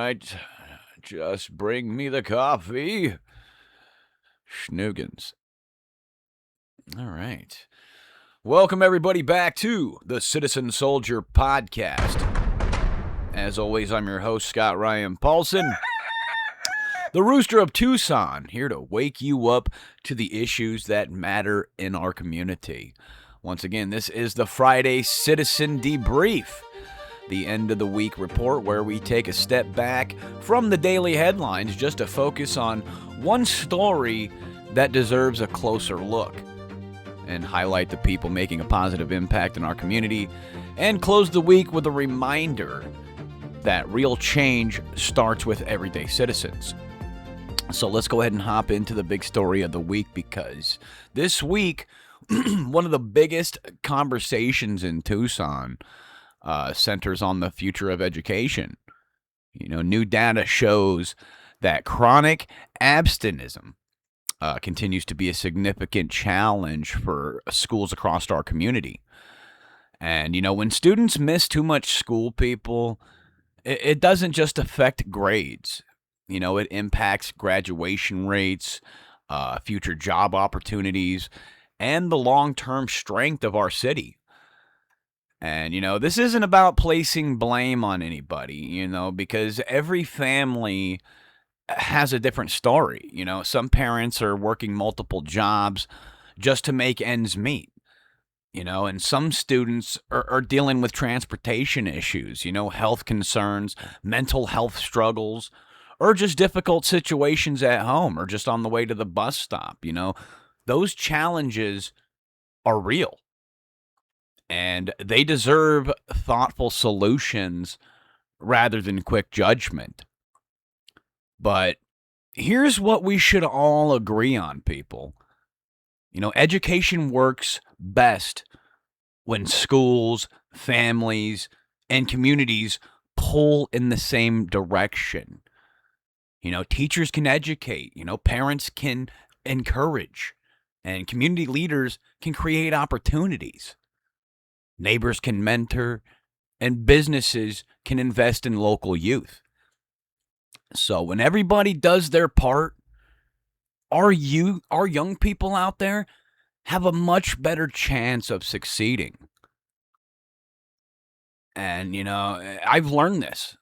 right. Just bring me the coffee. Schnoogans. All right. Welcome, everybody, back to the Citizen Soldier Podcast. As always, I'm your host, Scott Ryan Paulson, the Rooster of Tucson, here to wake you up to the issues that matter in our community. Once again, this is the Friday Citizen Debrief, the end of the week report where we take a step back from the daily headlines just to focus on one story that deserves a closer look and highlight the people making a positive impact in our community, and close the week with a reminder that real change starts with everyday citizens. So let's go ahead and hop into the big story of the week, because this week, one of the biggest conversations in Tucson centers on the future of education. You know, new data shows that chronic absenteeism continues to be a significant challenge for schools across our community. And, you know, when students miss too much school, people, it doesn't just affect grades. You know, it impacts graduation rates, future job opportunities, and the long-term strength of our city. And, you know, this isn't about placing blame on anybody, you know, because every family has a different story. You know, some parents are working multiple jobs just to make ends meet, you know, and some students are dealing with transportation issues, you know, health concerns, mental health struggles, or just difficult situations at home or just on the way to the bus stop. You know, those challenges are real and they deserve thoughtful solutions rather than quick judgment. But here's what we should all agree on, people. You know, education works best when schools, families, and communities pull in the same direction. You know, teachers can educate, you know, parents can encourage, and community leaders can create opportunities. Neighbors can mentor, and businesses can invest in local youth. So when everybody does their part, our young people out there have a much better chance of succeeding. And, you know, I've learned this.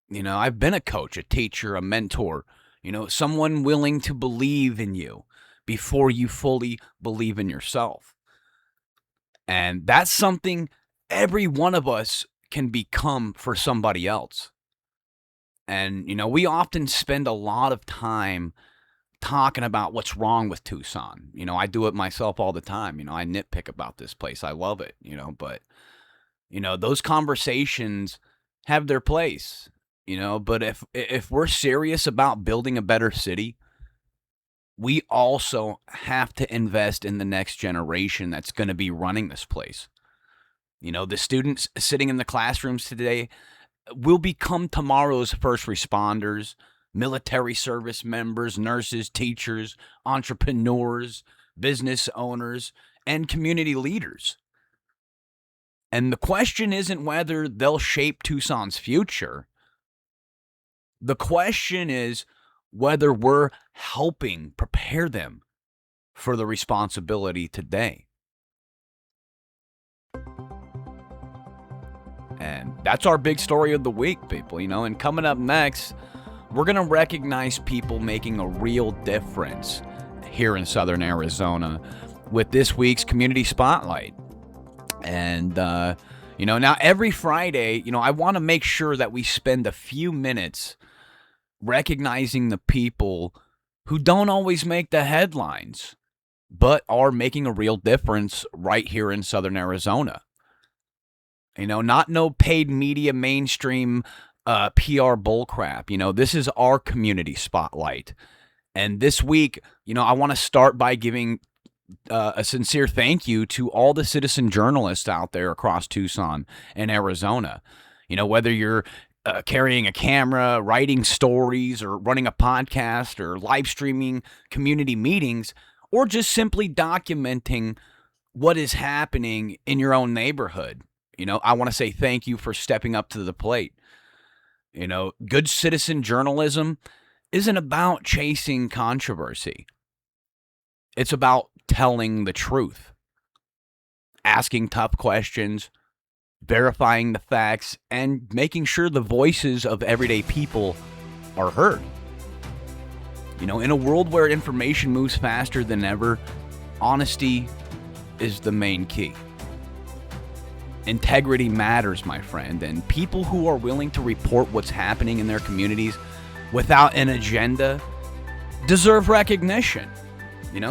You know, I've been a coach, a teacher, a mentor, you know, someone willing to believe in you before you fully believe in yourself. And that's something every one of us can become for somebody else. And, you know, we often spend a lot of time talking about what's wrong with Tucson. You know, I do it myself all the time. You know, I nitpick about this place. I love it, you know, but, you know, those conversations have their place, you know, but if we're serious about building a better city, we also have to invest in the next generation that's going to be running this place. You know, the students sitting in the classrooms today will become tomorrow's first responders, military service members, nurses, teachers, entrepreneurs, business owners, and community leaders. And the question isn't whether they'll shape Tucson's future. The question is whether we're helping prepare them for the responsibility today. And that's our big story of the week, people, you know. And coming up next, we're going to recognize people making a real difference here in Southern Arizona with this week's Community Spotlight. And, you know, now every Friday, you know, I want to make sure that we spend a few minutes recognizing the people who don't always make the headlines, but are making a real difference right here in Southern Arizona. You know, not no paid media, mainstream PR bullcrap. You know, this is our community spotlight. And this week, you know, I want to start by giving a sincere thank you to all the citizen journalists out there across Tucson and Arizona. You know, whether you're carrying a camera, writing stories, or running a podcast, or live streaming community meetings, or just simply documenting what is happening in your own neighborhood. You know, I want to say thank you for stepping up to the plate. Good citizen journalism isn't about chasing controversy. It's about telling the truth, asking tough questions, verifying the facts, and making sure the voices of everyday people are heard. In a world where information moves faster than ever, honesty is the main key. Integrity matters, my friend, and people who are willing to report what's happening in their communities without an agenda deserve recognition.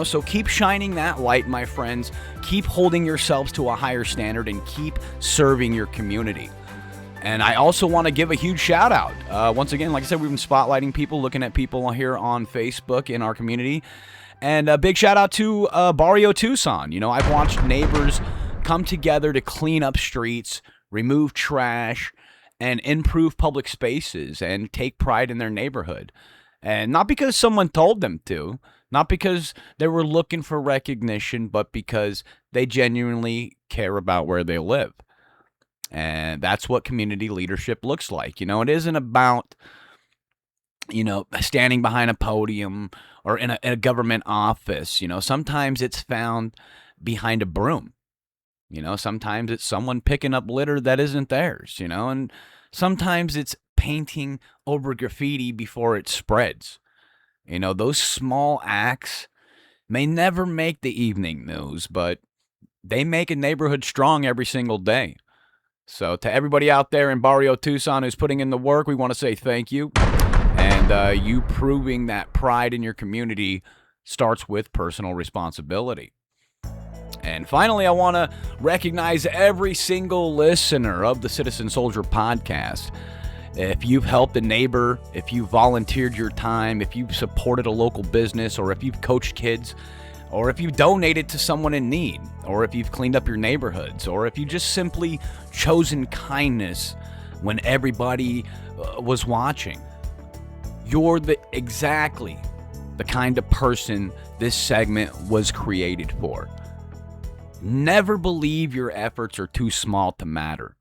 So keep shining that light, my friends. Keep holding yourselves to a higher standard and keep serving your community. And I also want to give a huge shout out. Once again, like I said, we've been spotlighting people, looking at people here on Facebook in our community. And a big shout out to Barrio Tucson. I've watched neighbors come together to clean up streets, remove trash, and improve public spaces and take pride in their neighborhood. And not because someone told them to, not because they were looking for recognition, but because they genuinely care about where they live. And that's what community leadership looks like. It isn't about, standing behind a podium or in a government office. Sometimes it's found behind a broom. Sometimes it's someone picking up litter that isn't theirs, and sometimes it's painting over graffiti before it spreads. Those small acts may never make the evening news, but they make a neighborhood strong every single day. So to everybody out there in Barrio Tucson who's putting in the work, we want to say thank you. And you proving that pride in your community starts with personal responsibility. And finally, I want to recognize every single listener of the Citizen Soldier podcast. If you've helped a neighbor, if you volunteered your time, if you've supported a local business, or if you've coached kids, or if you've donated to someone in need, or if you've cleaned up your neighborhoods, or if you just simply chosen kindness when everybody was watching, you're exactly the kind of person this segment was created for. Never believe your efforts are too small to matter.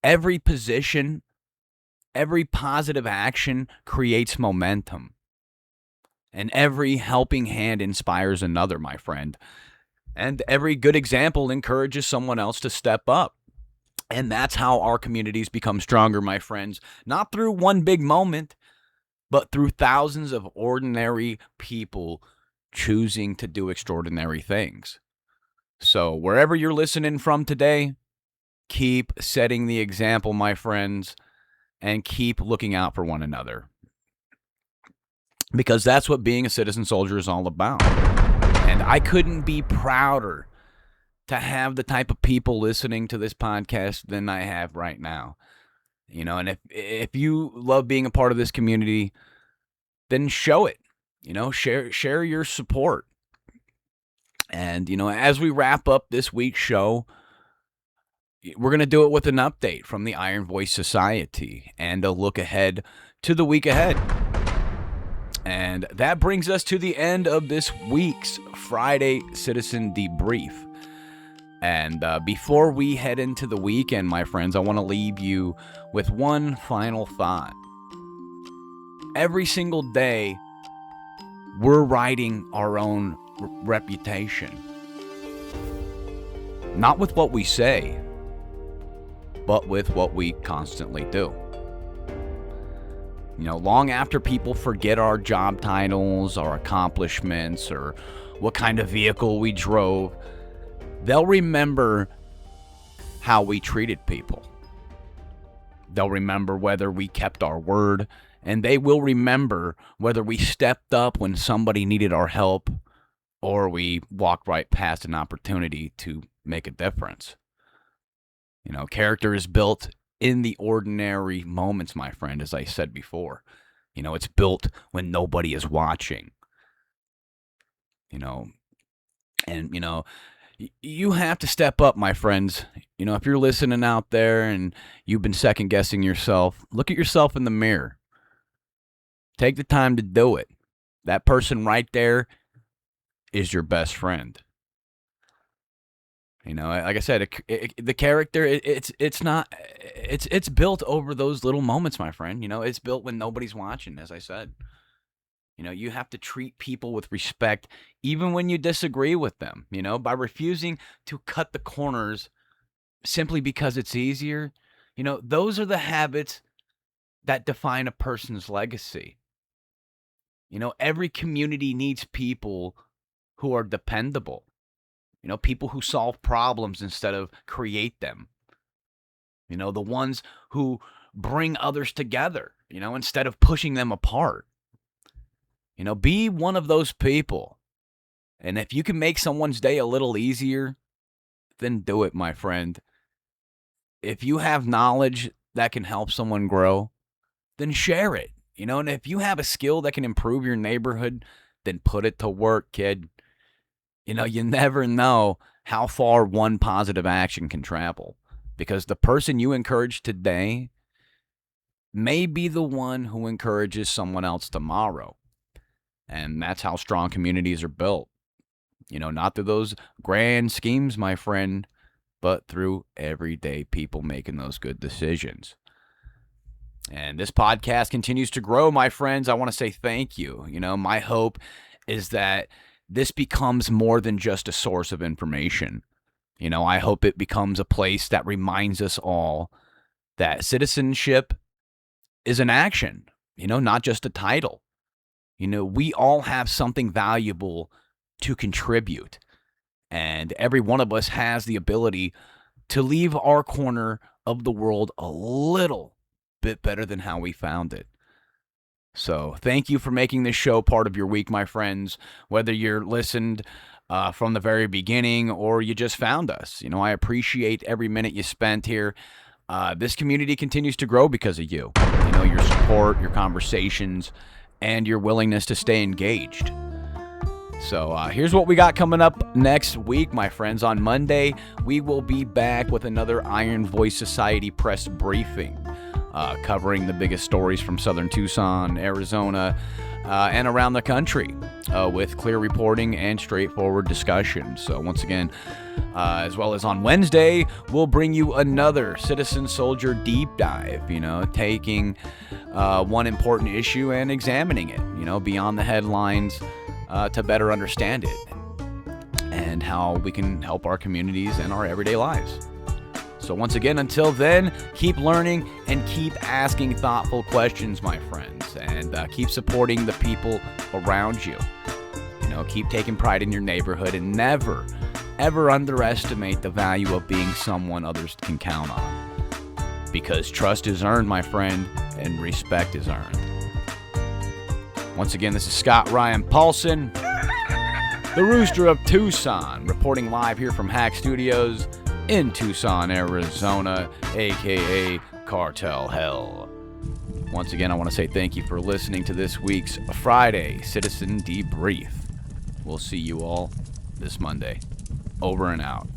Every position, every positive action creates momentum. And every helping hand inspires another, my friend. And every good example encourages someone else to step up. And that's how our communities become stronger, my friends. Not through one big moment, but through thousands of ordinary people choosing to do extraordinary things. So wherever you're listening from today, keep setting the example, my friends, and keep looking out for one another. Because that's what being a citizen soldier is all about. And I couldn't be prouder to have the type of people listening to this podcast than I have right now. And if you love being a part of this community, then show it. Share your support. And, as we wrap up this week's show, we're going to do it with an update from the Iron Voice Society and a look ahead to the week ahead. And that brings us to the end of this week's Friday Citizen Debrief. And before we head into the weekend, my friends, I want to leave you with one final thought. Every single day, we're writing our own reputation. Not with what we say, but with what we constantly do. Long after people forget our job titles, our accomplishments, or what kind of vehicle we drove, they'll remember how we treated people. They'll remember whether we kept our word, and they will remember whether we stepped up when somebody needed our help or we walked right past an opportunity to make a difference. Character is built in the ordinary moments, my friend, as I said before. It's built when nobody is watching. And you have to step up, my friends. If you're listening out there and you've been second guessing yourself, look at yourself in the mirror. Take the time to do it. That person right there is your best friend. You know, like I said, the character, it's built over those little moments, my friend. You know, it's built when nobody's watching, as I said. You know, you have to treat people with respect, even when you disagree with them, you know, by refusing to cut the corners simply because it's easier. You know, those are the habits that define a person's legacy. You know, every community needs people who are dependable. You know, people who solve problems instead of create them. You know, the ones who bring others together, you know, instead of pushing them apart. You know, be one of those people. And if you can make someone's day a little easier, then do it, my friend. If you have knowledge that can help someone grow, then share it. You know, and if you have a skill that can improve your neighborhood, then put it to work, kid. You know, you never know how far one positive action can travel, because the person you encourage today may be the one who encourages someone else tomorrow. And that's how strong communities are built. You know, not through those grand schemes, my friend, but through everyday people making those good decisions. And this podcast continues to grow, my friends. I want to say thank you. You know, my hope is that this becomes more than just a source of information. You know, I hope it becomes a place that reminds us all that citizenship is an action, you know, not just a title. You know, we all have something valuable to contribute, and every one of us has the ability to leave our corner of the world a little bit better than how we found it. So thank you for making this show part of your week, my friends, whether you're listened from the very beginning or you just found us. You know, I appreciate every minute you spent here. This community continues to grow because of you. You know, your support, your conversations, and your willingness to stay engaged. So here's what we got coming up next week, my friends. On Monday, we will be back with another Iron Voice Society press briefing, covering the biggest stories from southern Tucson, Arizona, and around the country, with clear reporting and straightforward discussion. So once again, as well as on Wednesday, we'll bring you another Citizen Soldier deep dive, you know, taking one important issue and examining it, you know, beyond the headlines, to better understand it and how we can help our communities and our everyday lives. So once again, until then, keep learning and keep asking thoughtful questions, my friends, and keep supporting the people around you. You know, keep taking pride in your neighborhood, and never, ever underestimate the value of being someone others can count on. Because trust is earned, my friend, and respect is earned. Once again, this is Scott Ryan Paulson, the Rooster of Tucson, reporting live here from Haxx Studios in Tucson, Arizona, a.k.a. Cartel Hell. Once again, I want to say thank you for listening to this week's Friday Citizen Debrief. We'll see you all this Monday. Over and out.